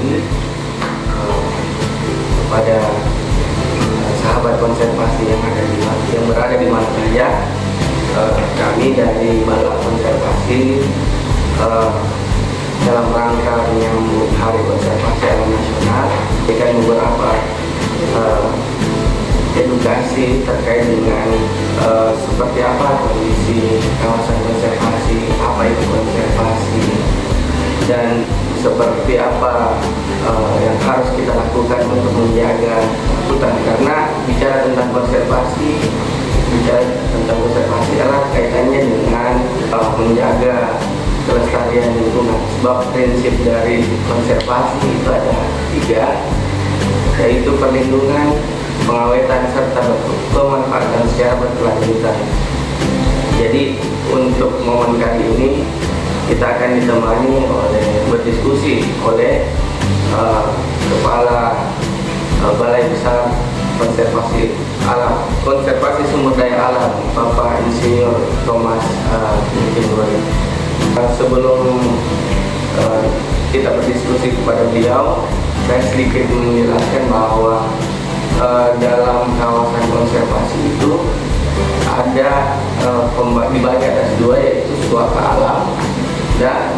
ini kepada sahabat konservasi yang berada di mana saja. Kami dari Balai Konservasi dalam rangka menyambut Hari Konservasi Alam Nasional memberikan beberapa edukasi terkait dengan seperti apa kondisi kawasan konservasi, apa itu konservasi, dan seperti apa yang harus kita lakukan untuk menjaga hutan. Karena bicara tentang konservasi erat kaitannya dengan menjaga kelestarian lingkungan. Sebab prinsip dari konservasi itu ada 3, yaitu perlindungan, pengawetan, serta pemanfaatan secara berkelanjutan. Jadi untuk momen kali ini kita akan ditemani berdiskusi oleh Kepala Balai Besar Konservasi Sumber Daya Alam, Bapak Insinyur Thomas Kimberly. Sebelum kita berdiskusi kepada beliau, saya sedikit menjelaskan bahwa dalam kawasan konservasi itu ada dibagi atas 2, yaitu suaka alam dan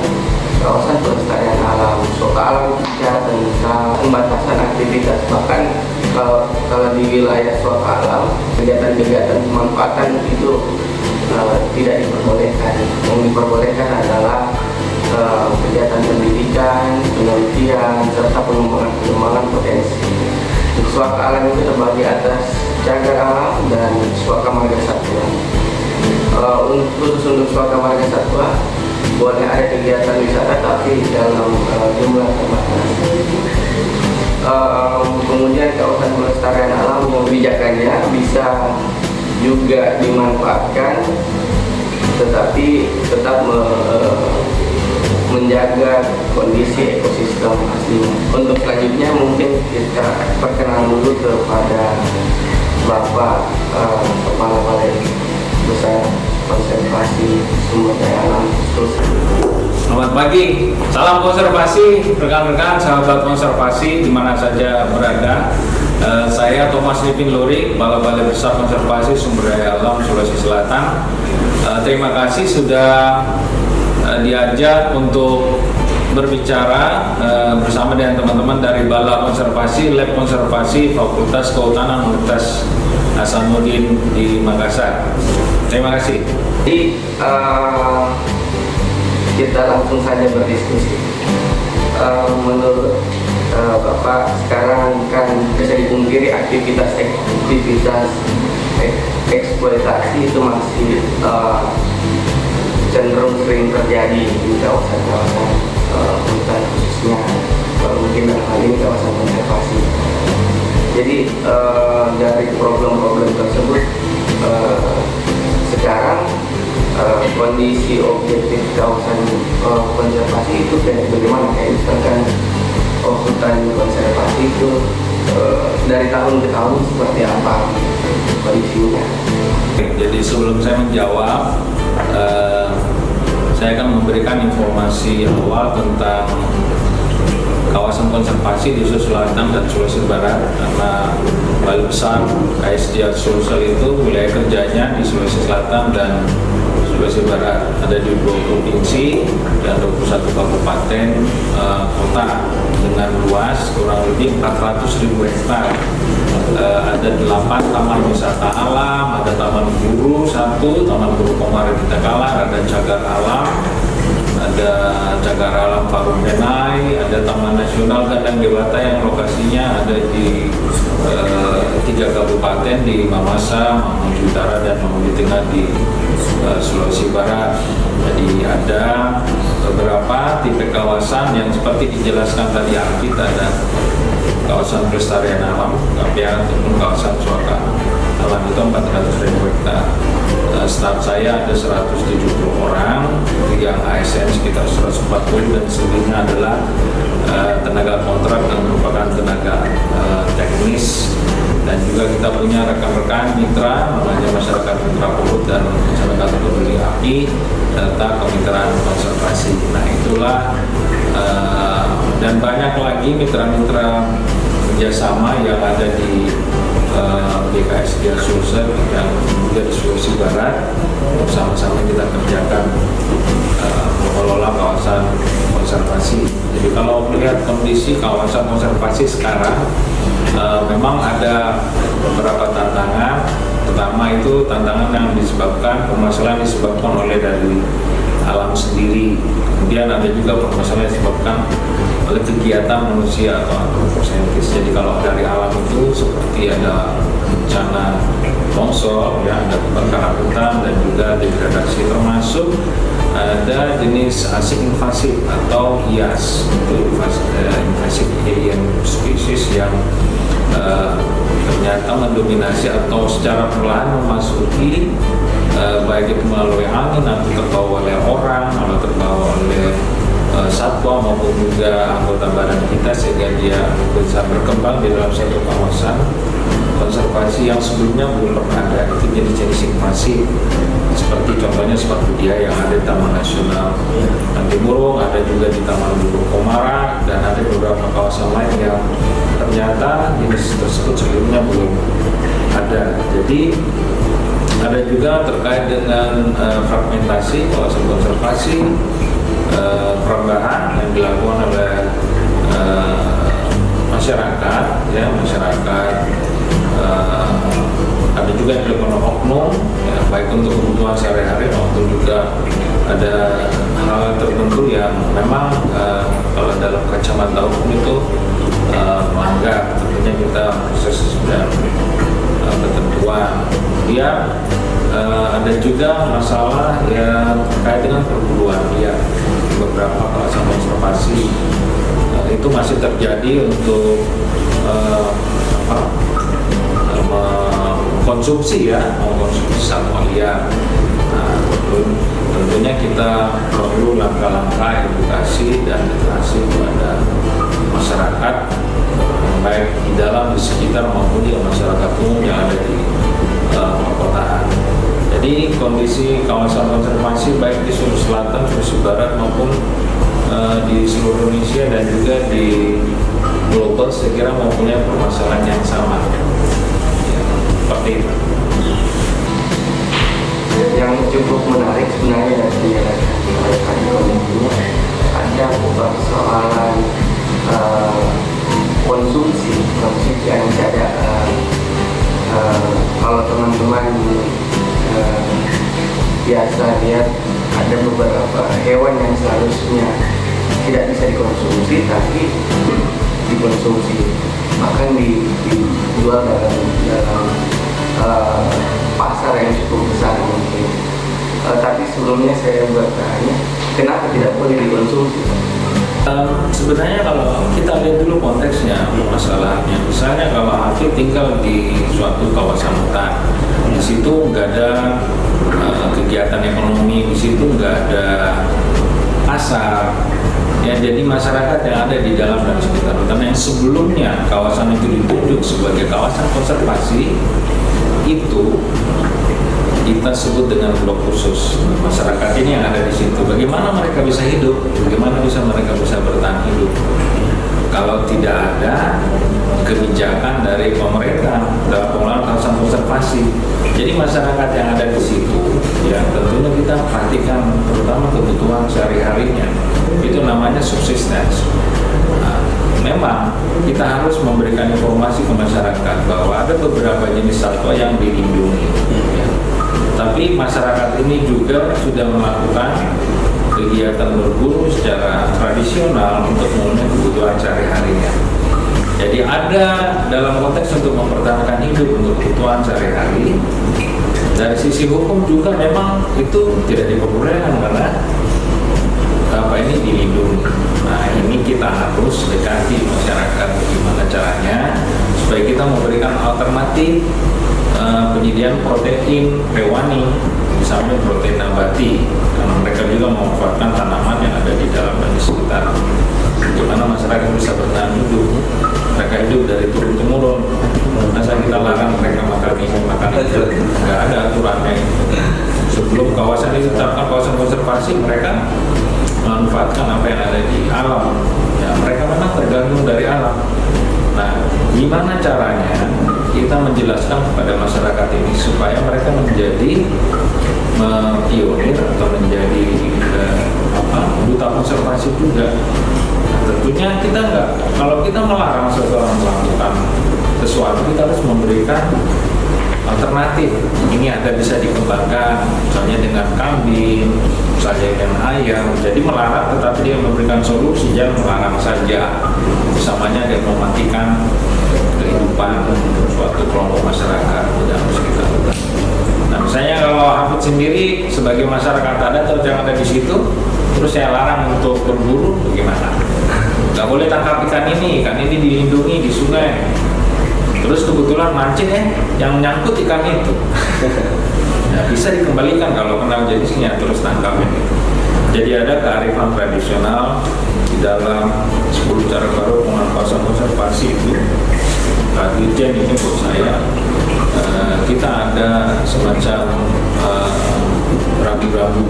kawasan pelestarian alam. Suaka alam bicara tentang pembatasan aktivitas, bahkan kalau di wilayah suaka alam kegiatan-kegiatan pemanfaatan itu tidak diperbolehkan. Yang diperbolehkan adalah kegiatan pendidikan, penelitian, serta pengembangan potensi. Suaka alam itu terbagi atas cagar alam dan suaka marga satwa. Khusus untuk suaka marga satwa, boleh ada kegiatan wisata tapi dalam jumlah terbatas. Kemudian kawasan pelestarian alam yang kebijakannya bisa juga dimanfaatkan, tetapi tetap menjaga kondisi ekosistem aslinya. Untuk selanjutnya mungkin kita perkenalan dulu kepada Bapak Kepala Balai Besar Konservasi Sumber Daya Alam. Selamat pagi, salam konservasi, rekan-rekan sahabat konservasi di mana saja berada. Saya Thomas Kimberly, Kepala Balai Besar Konservasi Sumber Daya Alam Sulawesi Selatan. Terima kasih sudah diajak untuk berbicara bersama dengan teman-teman dari Balai Konservasi, Lab Konservasi, Fakultas Kehutanan Universitas Hasanuddin di Makassar. Terima kasih. Jadi kita langsung saja berdiskusi. Menurut Bapak, sekarang kan bisa dipungkiri aktivitas eksploitasi itu masih cenderung sering terjadi di kawasan-kawasan hutan, khususnya mungkin dalam hal ini kawasan konservasi. Jadi dari problem-problem tersebut sekarang kondisi objektif kawasan konservasi itu bagaimana? Kayak misalkan hutan konservasi itu dari tahun ke tahun seperti apa kondisinya? Jadi sebelum saya menjawab, saya akan memberikan informasi awal tentang kawasan konservasi di Sulawesi Selatan dan Sulawesi Barat, karena Balai Besar KSDA Sulsel itu wilayah kerjanya di Sulawesi Selatan dan Sulawesi Barat, ada di 2 provinsi dan 21 kabupaten kota dengan luas kurang lebih 400.000 hektar. Ada 8 taman wisata alam, ada taman guru 1, taman guru Komarita Kalar, ada cagar alam, ada cagar alam Parung Benai, ada Taman Nasional Gadang Dewata yang lokasinya ada di 3 kabupaten di Mamasa, Mamuju Utara, dan Mamuju Tengah di Sulawesi Barat. Jadi ada beberapa tipe kawasan yang seperti dijelaskan tadi Alkit, ada kawasan pelestarian alam, KPA, ataupun kawasan suaka alam itu 400.000 hektar. Staf saya ada 170 orang, yang ASN sekitar 140, dan selebihnya adalah tenaga kontrak yang merupakan tenaga teknis. Dan juga kita punya rekan-rekan mitra, namanya masyarakat mitra Pulut dan masyarakat peduli api, serta kemitraan konservasi. Nah, itulah dan banyak lagi mitra-mitra kerjasama yang ada di BKSDA Sulsel yang juga di Sulawesi Barat. Bersama-sama kita kerjakan mengelola kawasan konservasi. Jadi kalau melihat kondisi kawasan konservasi sekarang, memang ada beberapa tantangan. Pertama itu tantangan yang disebabkan, permasalahan disebabkan oleh dari alam sendiri. Kemudian ada juga permasalahan yang disebabkan oleh kegiatan manusia atau antroposentris. Jadi kalau dari alam itu seperti ada bencana longsor, ya, ada kebakaran hutan dan juga degradasi, termasuk ada jenis asing invasif atau IAS, itu invasive alien species yang ternyata mendominasi atau secara perlahan memasuki baik itu melalui angin atau terbawa oleh orang atau terbawa oleh satwa maupun juga anggota badan kita, sehingga dia bisa berkembang di dalam satu kawasan konservasi yang sebelumnya belum pernah ada. Itu jenis-jenis invasif, seperti contohnya seperti dia yang ada di Taman Nasional Anti Burung, ada juga di Taman Burung Komara, dan ada beberapa kawasan lain yang ternyata jenis tersebut sebelumnya belum ada. Jadi ada juga terkait dengan fragmentasi kawasan konservasi, perubahan yang dilakukan oleh masyarakat, ya, masyarakat. Ada juga yang dilakukan oknum, ya, baik untuk kebutuhan sehari-hari maupun juga ada hal tertentu yang memang kalau dalam kacamata hukum itu melanggar. Tentunya kita proses dan ketentuan. Kemudian ada juga masalah yang terkait dengan perburuan liar. Beberapa kawasan konservasi itu masih terjadi untuk konsumsi, ya, mengkonsumsi satwa liar. Nah, tentunya kita perlu langkah-langkah edukasi dan literasi kepada masyarakat, baik di dalam, di sekitar maupun di masyarakat umum yang ada di perkotaan. Jadi kondisi kawasan konservasi baik di Sulawesi Selatan, Sulawesi Barat maupun di seluruh Indonesia dan juga di global, saya kira mempunyai permasalahan yang sama. Ya, seperti itu. Yang cukup menarik sebenarnya dari kondisinya ada persoalan konsumsi yang ada. Kalau teman-teman biasa lihat ada beberapa hewan yang seharusnya tidak bisa dikonsumsi tapi dikonsumsi, bahkan dijual dalam pasar yang cukup besar mungkin. Tapi sebelumnya saya bertanya, kenapa tidak boleh dikonsumsi? Sebenarnya kalau kita lihat dulu konteksnya, masalahnya. Misalnya kalau Hafid tinggal di suatu kawasan hutan, di situ nggak ada kegiatan ekonomi, di situ nggak ada pasar. Ya, jadi masyarakat yang ada di dalam dan sekitar hutan yang sebelumnya kawasan itu ditunjuk sebagai kawasan konservasi, itu kita sebut dengan blok khusus. Masyarakat ini yang ada di situ, bagaimana mereka bisa hidup, bagaimana mereka bisa bertahan hidup kalau tidak ada kebijakan dari pemerintah dalam pengelolaan kawasan konservasi. Jadi masyarakat yang ada di situ, ya tentunya kita perhatikan terutama kebutuhan sehari-harinya, itu namanya subsistence. Nah, memang kita harus memberikan informasi ke masyarakat bahwa ada beberapa jenis satwa yang dilindungi, ya. Tapi masyarakat ini juga sudah melakukan kegiatan berburu secara tradisional untuk memenuhi kebutuhan sehari-harinya. Jadi ada dalam konteks untuk mempertahankan hidup untuk kebutuhan sehari-hari. Dari sisi hukum juga memang itu tidak diperbolehkan karena ini dilindungi. Nah, ini kita harus dekati masyarakat bagaimana caranya supaya kita memberikan alternatif penyediaan protein hewani, misalnya protein nabati, karena mereka juga memanfaatkan tanaman yang ada di dalam dan di sekitar. Bagaimana masyarakat bisa bertahan hidup, mereka hidup dari turun temurun. Masa kita larang mereka makan ini, makan itu, nggak ada aturannya. Sebelum kawasan ini ditetapkan kawasan konservasi, mereka memanfaatkan apa yang ada di alam. Ya, mereka memang tergantung dari alam. Nah, gimana caranya kita menjelaskan kepada masyarakat ini supaya mereka menjadi pionir atau menjadi duta konservasi juga. Nah, tentunya kita enggak, kalau kita melarang seseorang melakukan sesuatu, kita harus memberikan alternatif. Ini ada bisa dikembangkan, misalnya dengan kambing, misalnya dengan ayam. Jadi melarang, tetapi dia memberikan solusi, jangan melarang saja. Samanya dia mematikan kehidupan suatu kelompok masyarakat, tidak harus kita lakukan. Nah, misalnya kalau Hafid sendiri sebagai masyarakat adat atau yang ada di situ, terus saya larang untuk berburu, bagaimana? Nggak boleh tangkap ikan ini dilindungi di sungai. Terus kebetulan mancing yang nyangkut ikan itu, ya, bisa dikembalikan kalau kenal jenisnya, terus tangkapnya. Jadi ada kearifan tradisional di dalam 10 cara baru pengawasan konservasi itu. Dirjen ini buat saya, kita ada semacam ragu-ragu,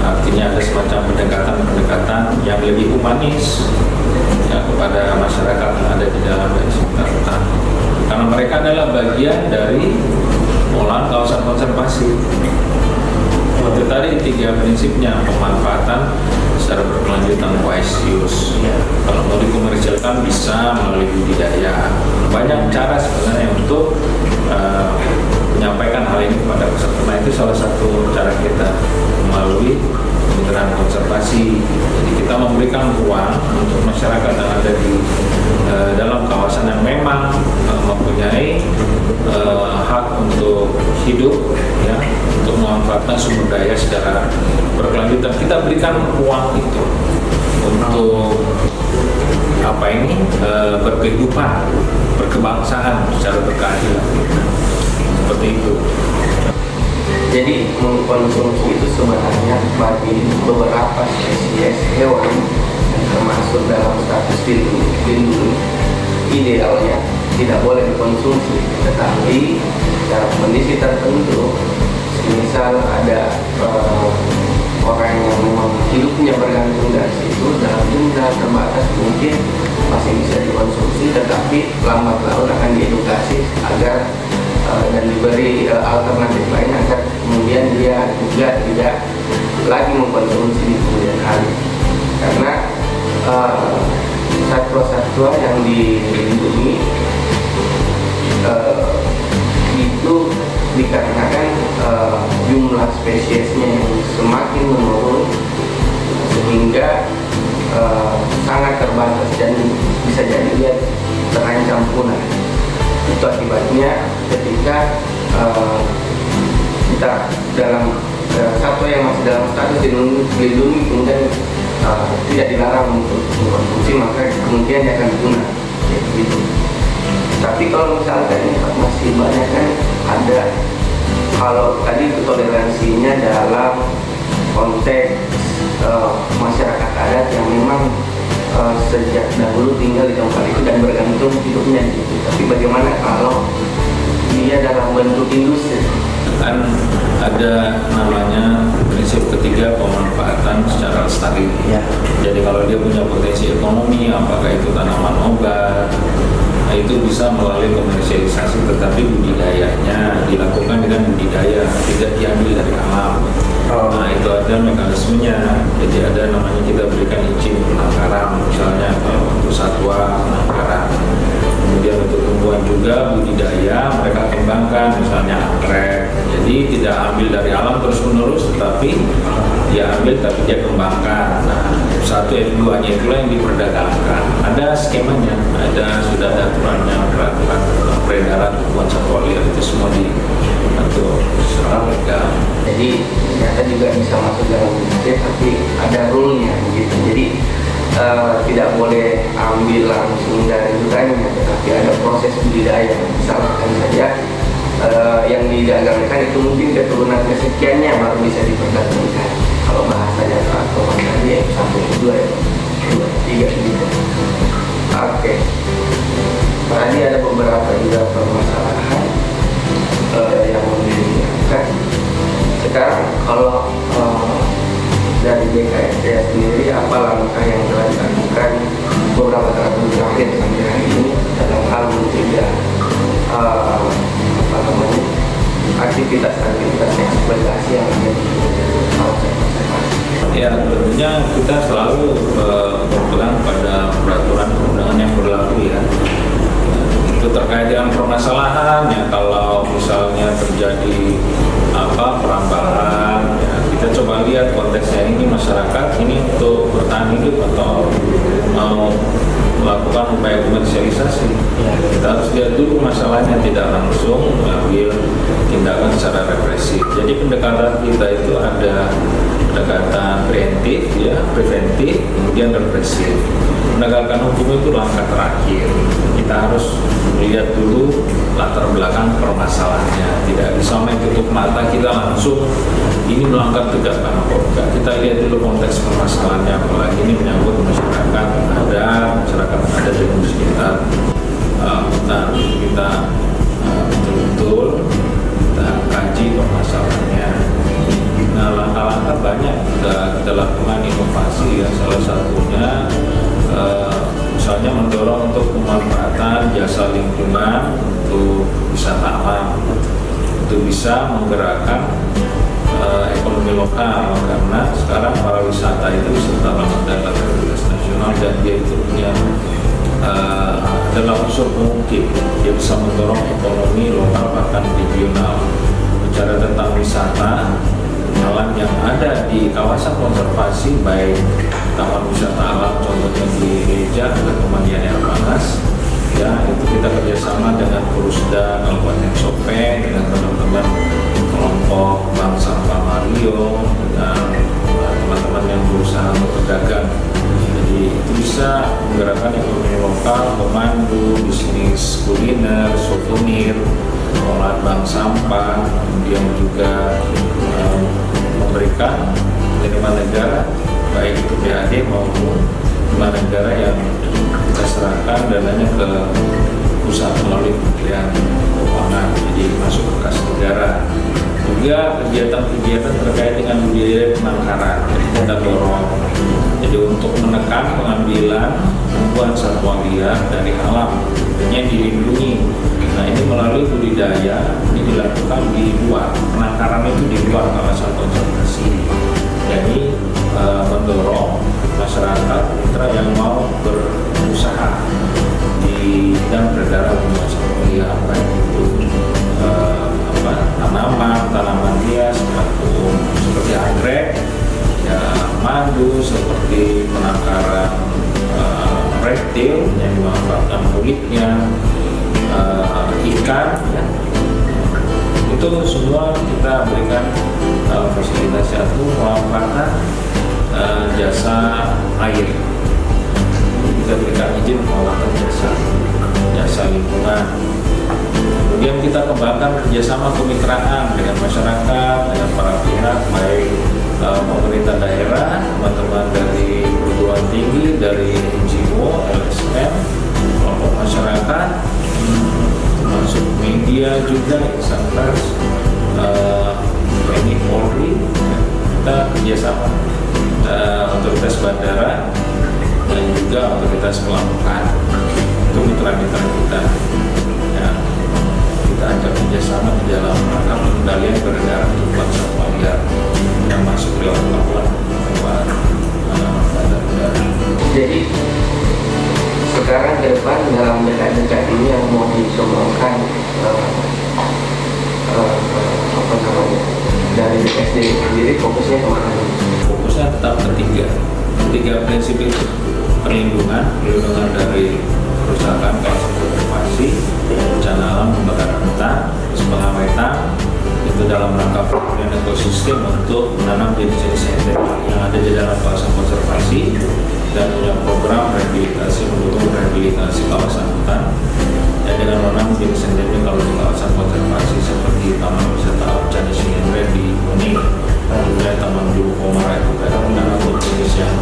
artinya ada semacam pendekatan yang lebih humanis ya, kepada masyarakat yang ada di dalam dan sekitar hutan. Karena mereka adalah bagian dari pengelolaan kawasan konservasi. Itu tadi 3 prinsipnya: pemanfaatan secara berkelanjutan wise use. Kalau mau dikomersialkan bisa melalui budidaya. Banyak cara sebenarnya untuk menyampaikan hal ini kepada peserta. Nah, itu salah satu cara kita melalui kemitraan konservasi. Jadi kita memberikan ruang untuk masyarakat yang ada di dalam kawasan yang memang mempunyai hak untuk hidup, ya, untuk memanfaatkan sumber daya secara berkelanjutan. Kita berikan ruang itu untuk berkehidupan, berkebangsaan secara berkeadilan. Seperti itu. Jadi mengkonsumsi itu sebenarnya bagi beberapa spesies hewan yang termasuk dalam status dilindungi, idealnya tidak boleh dikonsumsi. Tetapi dalam kondisi tertentu, misal ada orang yang memang hidupnya bergantung dari situ, dalam jumlah terbatas mungkin masih bisa dikonsumsi, tetapi lambat laun akan diedukasi agar dan diberi alternatif lain agar kemudian dia juga tidak lagi mengkonsumsi di kemudian hari. Karena satwa-satwa yang dilindungi itu dikarenakan jumlah spesiesnya yang semakin menurun sehingga sangat terbatas dan bisa jadi dia terancam punah. Itu akibatnya ketika kita dalam satwa yang masih dalam status dilindungi kemudian tidak dilarang untuk mengkonsumsi, maka kemudian dia akan punah, ya, gitu. Tapi kalau misalkan masih banyak kan ada, kalau tadi toleransinya dalam konteks masyarakat adat yang memang sejak dahulu tinggal di tempat itu dan bergantung hidupnya di situ. Tapi bagaimana kalau dia dalam bentuk industri? Kan ada namanya prinsip ketiga, pemanfaatan secara lestari. Ya. Jadi kalau dia punya potensi ekonomi, apakah itu tanaman obat, nah itu bisa melalui komersialisasi, tetapi budidayanya dilakukan dengan budidaya, tidak diambil dari alam. Nah itu ada mekanismenya. Jadi ada namanya, kita berikan izin penangkaran, misalnya untuk satwa penangkaran. Kemudian untuk tumbuhan juga budidaya mereka kembangkan, misalnya anggrek. Jadi tidak ambil dari alam terus menerus, tetapi dia ambil tapi dia kembangkan. Nah, satu F2-nya itulah yang diperdagangkan. Ada skemanya, sudah ada aturannya, peraturan peredaran tumbuhan satwa liar itu semua diatur secara legal. Jadi ternyata juga bisa masuk dalam budidaya, tapi ada rule-nya begitu. Jadi tidak boleh ambil langsung dari hutannya, tetapi ada proses budidaya. Misalkan saja yang didagangkan itu mungkin keturunan kesekiannya baru bisa diperdagangkan. Kalau bahasanya atau tadi ya 1, 2, 3 gitu. Oke. Tadi ada beberapa juga permasalahan yang dilihatkan. Sekarang kalau dari BKSDA sendiri tidak langsung mengambil tindakan secara represif. Jadi pendekatan kita itu ada pendekatan preventif, ya, preventif, kemudian represif. Penegakan hukum itu langkah terakhir. Kita harus melihat dulu latar belakang permasalahannya. Tidak bisa main tutup mata kita langsung ini melanggar tegakkan hukum. Kita lihat dulu konteks permasalahannya, apalagi ini menyangkut masyarakat ada di sekitar. Kita betul-betul kita kaji permasalahannya. Nah, langkah-langkah banyak kita lakukan inovasi, ya. Salah satunya misalnya mendorong untuk pemanfaatan jasa lingkungan untuk wisata alam, itu bisa menggerakkan ekonomi lokal, karena sekarang para wisata itu wisata alam adalah prioritas nasional dan dia itu punya adalah unsur pengukir. Dia bisa mendorong ekonomi lokal bahkan regional. Bicara tentang wisata alam yang ada di kawasan konservasi, baik taman wisata alam contohnya di Reja atau Pemandian Air Panas, ya, itu kita kerjasama dengan Perusda Kabupaten Sopeng, dengan teman-teman kelompok Bank Sampah Mario, dengan teman-teman yang berusaha untuk berdagang. Jadi itu bisa menggerakkan ekonomi lokal, memandu bisnis kuliner, souvenir, olahan bank sampah, kemudian juga memberikan penerimaan negara, baik itu PAD maupun penerimaan negara yang kita serahkan dananya ke pusat melalui Kementerian Keuangan, jadi masuk ke kas negara. Juga kegiatan-kegiatan terkait dengan budaya penangkaran kita dorong. Jadi untuk menekan pengambilan tumbuhan satwa liar dari alam yang dilindungi. Nah, ini melalui budidaya ini dilakukan di luar, penangkaran itu di luar kawasan konservasi. Jadi mendorong masyarakat mitra yang mau berusaha di bidang peredaran tumbuhan satwa liar, baik itu tanaman hias maupun seperti anggrek, ya, madu, seperti penangkaran reptil yang dimanfaatkan kulitnya, ikan, ya. Itu semua kita berikan fasilitas satu pemanfaatan jasa air. Kita berikan izin pemanfaatan jasa lingkungan. Kemudian kita kembangkan kerjasama kemitraan dengan masyarakat, dengan para pihak, baik pemerintah daerah, teman-teman dari perguruan tinggi, dari NGO, LSM, kelompok masyarakat, termasuk media juga, insan pers, TNI Polri. Kita kerjasama otoritas bandara dan juga otoritas pelabuhan. Itu mitra-mitra kita. Ya, kita ajak kerjasama di dalam rangka pengendalian peredaran tumbuhan satwa liar yang masuk lewat pelabuhan lewat bandar udara. Jadi sekarang ke depan dalam dekade ini yang mau dikembangkan dari BPSD sendiri fokusnya kemana? Fokusnya tetap ketiga prinsip itu: perlindungan dari kerusakan kawasan konservasi, bencana alam, kebakaran hutan, pengawetan itu dalam rangka pemulihan ekosistem untuk menanam jenis-jenis endemik yang ada di dalam kawasan konservasi, dan punya program rehabilitasi, mendukung rehabilitasi kawasan hutan dan dengan menanam jenis endemik kalau di kawasan konservasi seperti Taman Wisata Alam Candi Cinere di Kuning, kemudian Taman Bulu Komara itu menanam jenis yang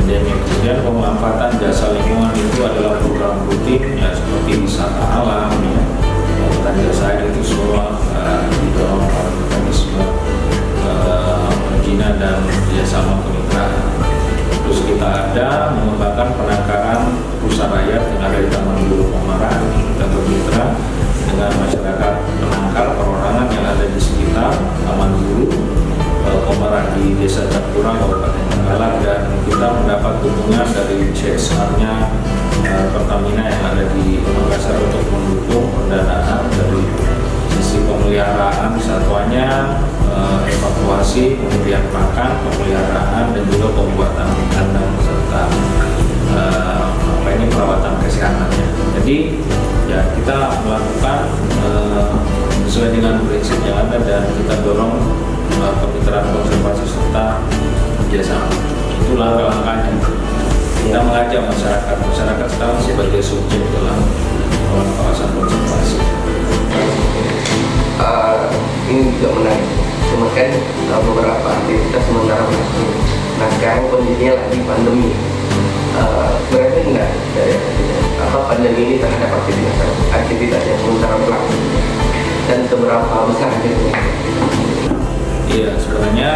endemik. Kemudian pemanfaatan jasa lingkungan itu adalah program rutin, ya, seperti wisata alam, ya, pemanfaatan jasa air itu semua didorong oleh mekanisme perizinan dan kerjasama kemitraan. Terus kita ada mengembangkan penangkaran rusa rakyat yang ada di Taman Bulu Komara. Kita bermitra dengan masyarakat penangkar perorangan yang ada di sekitar Taman Bulu Komara di Desa Capura, Kabupaten Tenggalak, dan kita mendapat dukungan dari CSR-nya Pertamina yang ada di Makassar untuk mendukung pendanaan dari sisi pemeliharaan satwanya, evakuasi, pemberian pakan, pemeliharaan, dan juga pembuatan kandang serta perawatan kesehatannya. Jadi ya kita melakukan saja masyarakat sekarang sebagai subjek dalam kawasan konservasi. Ini juga menarik. Cuma kan beberapa aktivitas sementara berlangsung. Nah sekarang kondisinya lagi pandemi. Berarti enggak pandemi ini terhadap aktivitas yang sementara berlangsung dan seberapa besar gitu? Iya, sebenarnya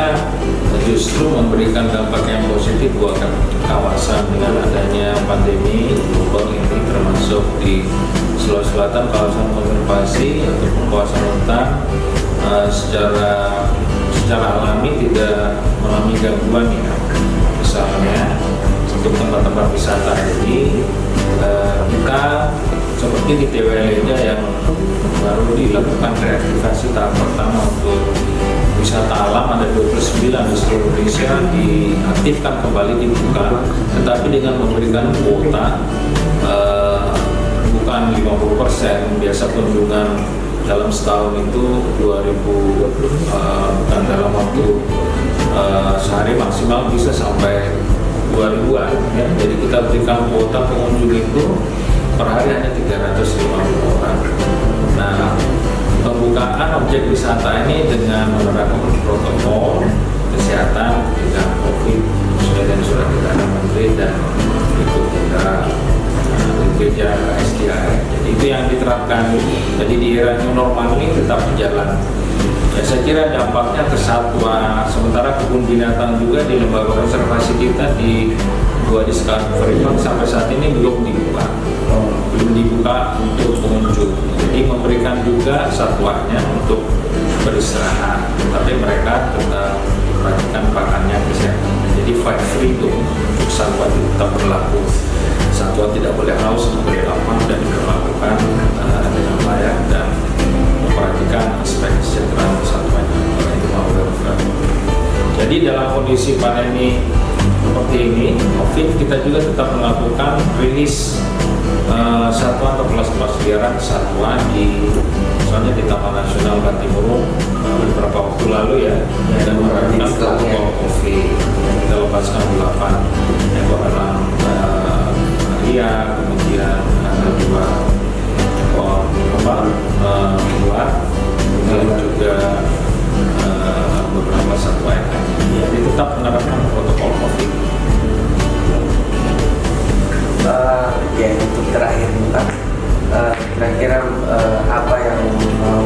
justru memberikan dampak yang positif buat kawasan dengan adanya pandemi global ini, termasuk di Sulawesi Selatan kawasan konservasi ataupun kawasan hutan secara alami tidak mengalami gangguan ya. Misalnya untuk tempat-tempat wisata ini kita seperti di TWL-nya yang baru dilakukan reaktivasi tahap pertama untuk wisata alam, ada 29 di seluruh Indonesia diaktifkan kembali, dibuka, tetapi dengan memberikan kuota bukan 50%. Biasa kunjungan dalam setahun itu 2.000, bukan dalam waktu sehari maksimal bisa sampai 2.000-an ya. Jadi kita berikan kuota pengunjung itu per hari hanya 350 orang. Nah, pembukaan objek wisata ini dengan menerapkan protokol kesehatan dengan COVID sesuai dengan surat edaran Menteri dan ikut kerja SDA. Jadi itu yang diterapkan. Jadi di era new normal ini tetap berjalan. Ya, saya kira dampaknya ke satwa. Sementara kebun binatang juga di lembaga konservasi kita di dua Discovery Park sampai saat ini belum dibuka untuk pengunjung. Jadi memberikan juga satwanya untuk beristirahat, tapi mereka tetap perhatikan pakannya, kesehatan. Jadi fight freedom untuk satwa tetap berlaku. Satwa tidak boleh haus, tidak boleh lapar, dan diperlakukan dengan layak dan memperhatikan aspek kesejahteraan satwanya. Jadi dalam kondisi pandemi seperti ini, COVID, kita juga tetap melakukan rilis satwa atau kelas-kelas liaran satwa misalnya di Taman Nasional Bantimurung beberapa waktu lalu ya, dan menerapkan protokol COVID. Kita lepaskan 8 ekor elang liar, kemudian 2 ekor ular, kemudian juga beberapa satwa yang lain. Jadi tetap menerapkan protokol COVID. Ya, untuk terakhir Pak, kira-kira apa yang mau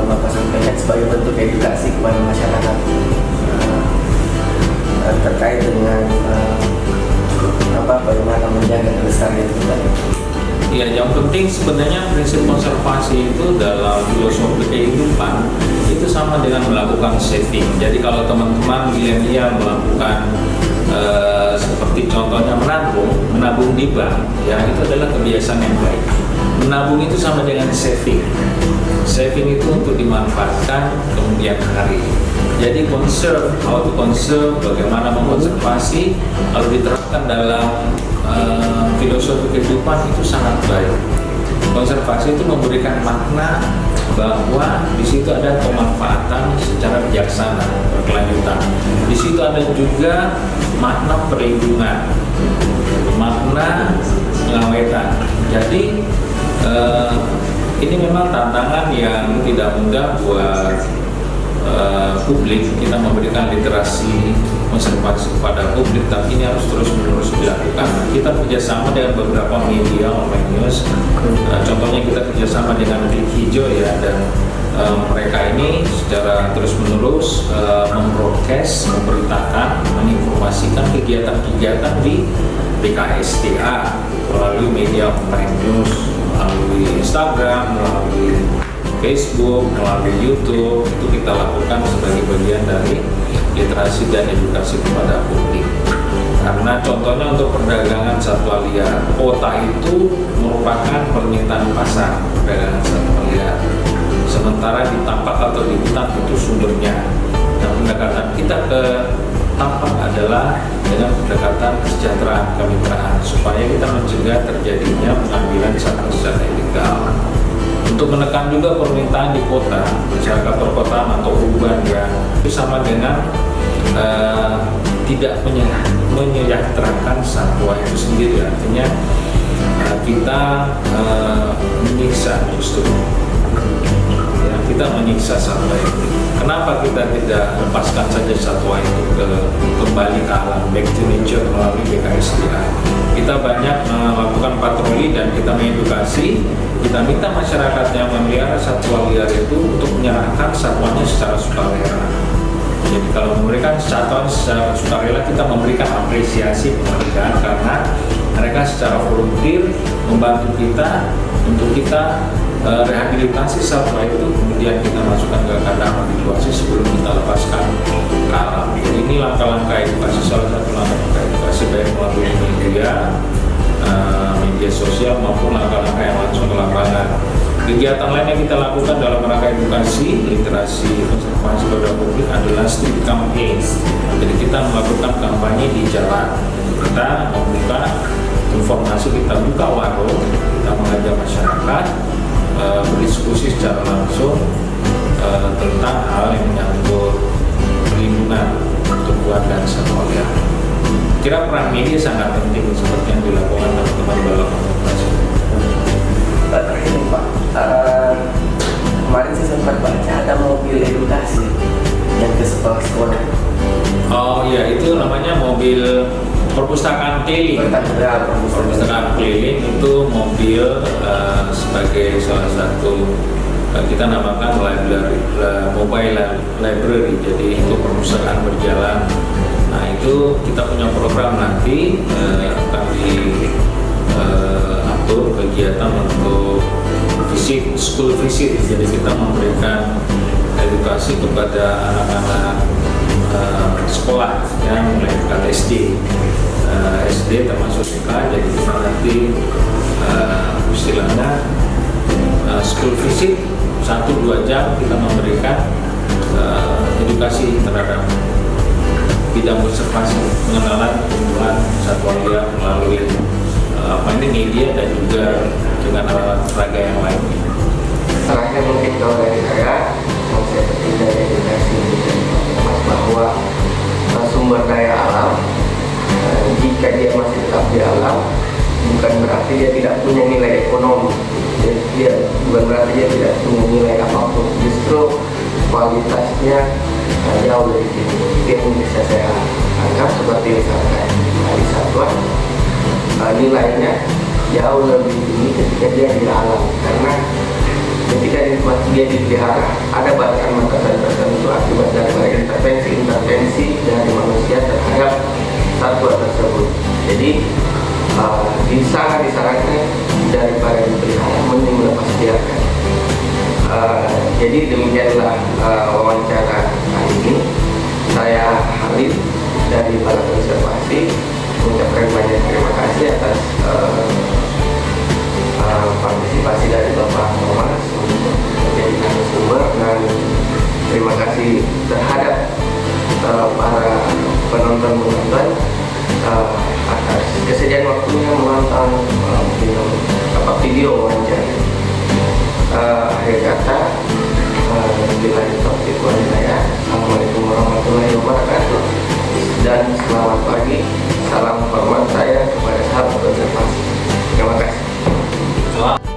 Bapak sampaikan sebagai bentuk edukasi kepada masyarakat terkait dengan bagaimana menjaga kelestarian hutan? Ya, yang penting sebenarnya prinsip konservasi itu dalam filosofi kehidupan itu sama dengan melakukan saving. Jadi kalau teman-teman milenial melakukan seperti contohnya menabung di bank, ya itu adalah kebiasaan yang baik. Menabung itu sama dengan saving. Saving itu untuk dimanfaatkan kemudian hari. Jadi how to conserve, bagaimana mengkonservasi, kalau diterapkan dalam filosofi kehidupan itu sangat baik. Konservasi itu memberikan makna bahwa di situ ada pemanfaatan secara bijaksana berkelanjutan. Di situ ada juga makna perlindungan, makna pengawetan. Jadi ini memang tantangan yang tidak mudah buat publik. Kita memberikan literasi konservasi kepada publik, tapi ini harus terus-menerus dilakukan. Kita kerjasama dengan beberapa media online news, contohnya kita kerjasama dengan Detik Hijau ya, dan mereka ini secara terus-menerus membroadcast, memberitakan, menginformasikan kegiatan-kegiatan di BKSDA melalui media online news, melalui Instagram, melalui Facebook, melalui YouTube. Itu kita lakukan sebagai bagian dari literasi dan edukasi kepada publik. Karena contohnya untuk perdagangan satwa liar, kuota itu merupakan permintaan pasar perdagangan satwa liar. Sementara di tampak atau di hutan itu sumbernya. Dan pendekatan kita ke tampak adalah dengan pendekatan kesejahteraan kemitraan, supaya kita mencegah terjadinya pengambilan satwa secara ilegal. Untuk menekan juga permintaan di kota, masyarakat perkotaan atau urban ya, itu sama dengan tidak menyejahterakan satwa itu sendiri. Artinya kita menyiksa justru. Ya, kita menyiksa satwa itu. Kenapa kita tidak lepaskan saja satwa itu kembali ke alam, back to nature melalui BKSDA? Kita banyak melakukan patroli dan kita mengedukasi. Kita minta masyarakat yang memelihara satwa liar itu untuk menyerahkan satwanya secara sukarela. Jadi kalau memberikan satwa secara sukarela, kita memberikan apresiasi penghargaan karena mereka secara volunteer membantu kita untuk kita rehabilitasi satwa itu, kemudian kita masukkan ke kandang habituasi sebelum kita lepaskan ke alam. Jadi ini langkah-langkah edukasi, salah satu langkah edukasi baik melalui media sosial maupun langkah-langkah yang langsung ke lapangan. Kegiatan lain yang kita lakukan dalam rangka edukasi literasi konservasi pada publik adalah street campaign. Jadi kita melakukan kampanye di jalan, kita membuka informasi, kita buka warung, kita mengajak masyarakat berdiskusi secara langsung tentang hal yang menyangkut perlindungan tumbuhan dan satwa liar. Kira peran media sangat penting seperti yang dilakukan teman-teman Balai Konservasi. Terakhir Pak, kemarin saya sempat baca ada mobil edukasi yang ke sekolah-sekolah. Oh iya, itu namanya mobil perpustakaan keliling. Perpustakaan keliling itu mobil sebagai salah satu kita namakan mobile library. Jadi itu perpustakaan berjalan. Nah itu kita punya program nanti akan diatur kegiatan untuk school visit. Jadi kita memberikan edukasi kepada anak-anak sekolah yang mulai tingkat SD termasuk TK. Jadi kita nanti istilahnya school visit 1-2 jam kita memberikan edukasi terhadap bidang konservasi, pengenalan tumbuhan satwa liar melalui media dan juga dengan alat peraga yang lain. Terakhir mungkin kalau dari saya petik dari edukasi bahwa sumber daya alam jika dia masih tetap di alam bukan berarti dia tidak punya nilai ekonomi. Dia bukan berarti dia tidak punya nilai apapun. Justru kualitasnya jauh dari itu. Yang bisa saya anggap seperti misalkan hari satwa, nilainya jauh lebih tinggi ketika dia di alam, karena ketika dia dipelihara ada batasan-batasan tertentu akibat dari intervensi dari manusia terhadap satwa tersebut. Jadi sangat disarankan daripada dipelihara mending lepas biarkan. Jadi demikianlah wawancara kali ini. Saya Halid dari Balai Konservasi mengucapkan banyak terima kasih atas partisipasi dari Bapak Thomas untuk menjadi narasumber, dan terima kasih terhadap para penonton atas kesediaan waktunya menonton video wawancara. Akhir kata, bila topik saya, Assalamualaikum warahmatullahi wabarakatuh, dan selamat pagi. Salam hormat saya kepada sahabat konservasi. Terima kasih.